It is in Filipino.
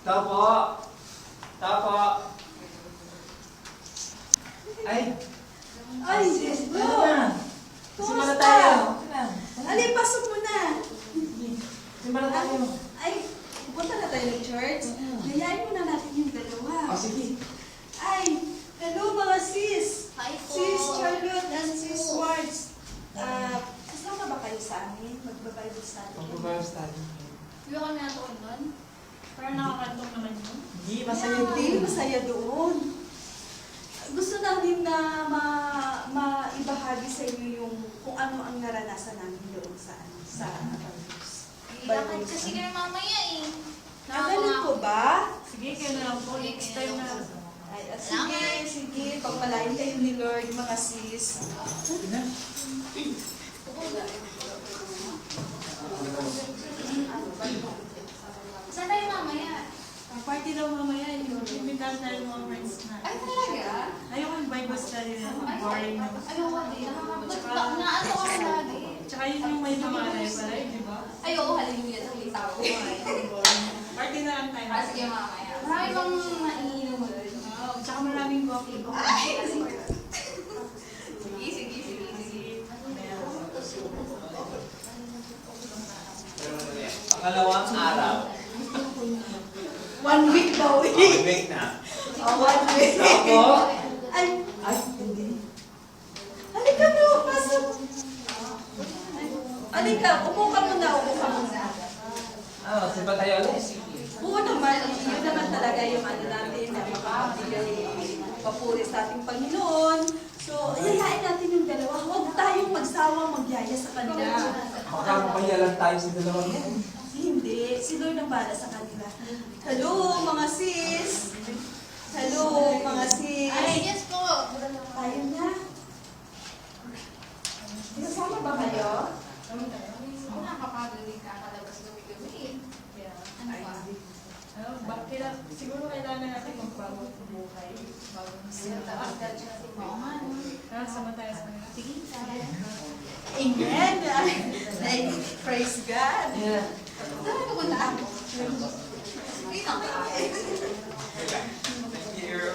Tapo. Tapo. Ay. Ay, Sis, bro. ano na? Simula Kumusta? tayo. Alin, pasok mo na. Simula tayo. Ay, pupunta na tayo ng church. Hayain mo na natin yung dalawa. Sige. Ay, hello mga sis. Hi po. Sis Charlotte and sis Swartz. Kasama ba kayo sa amin? Magbabible study. Mag-Bible study. Hindi kami natuon nun. Parang nakakantong naman yun. Hindi, masaya Hindi, din. masaya doon. Gusto namin na maibahagi sa inyo yung kung ano ang naranasan namin doon sa Abandus. Ilakad kasi kayo mamaya eh. Nagalit ko ba? Sige, kayo na lang po. Next time na. Ay, sige, sige. Pagpalain kayo ni Lord, mga sis. Saan tayo mamaya? Party daw mamaya. Imbitahan tayo mga friends na. Ay, talaga? Ayoko yung Bible study na. Boring na. Ayoko din. Nakakapag- Naano ako lagi. Tsaka yun yung may pamalay pala, di ba? Ayoko, hallelujah. Salita ko. Party na lang tayo. Sige, mamaya. Marami bang naiinom mo doon? Tsaka maraming coffee. Sige. Pangalawang araw. 1 week daw eh. Wait na. 1 week. Tapo. Ay, Ay, hindi. halika bro, pasok. Halika, upo ka muna, upo ka muna. Simba tayo ulit. Oo naman, yun naman talaga yung ano natin, na makakabigay papuri sa ating Panginoon. So, ayayain natin yung dalawa. Huwag tayong magsawang magyaya sa kanila. Makakapahiya lang tayo sa dalawang yan. Hindi, si Lord ang bala sa kanila. Hello, mga sis! Hello, mga sis! Ay, yes po. Tayo na. Kasama ba kayo? Nakakapagod din kakalabas gabi-gabi. Ano ba? Siguro kailangan natin magbago ng buhay. Bago na sila. Oo nga. Sama tayo sa kanila. Sige. Amen! Ay, praise God! Yeah. Saan ka punta? Dito. Here.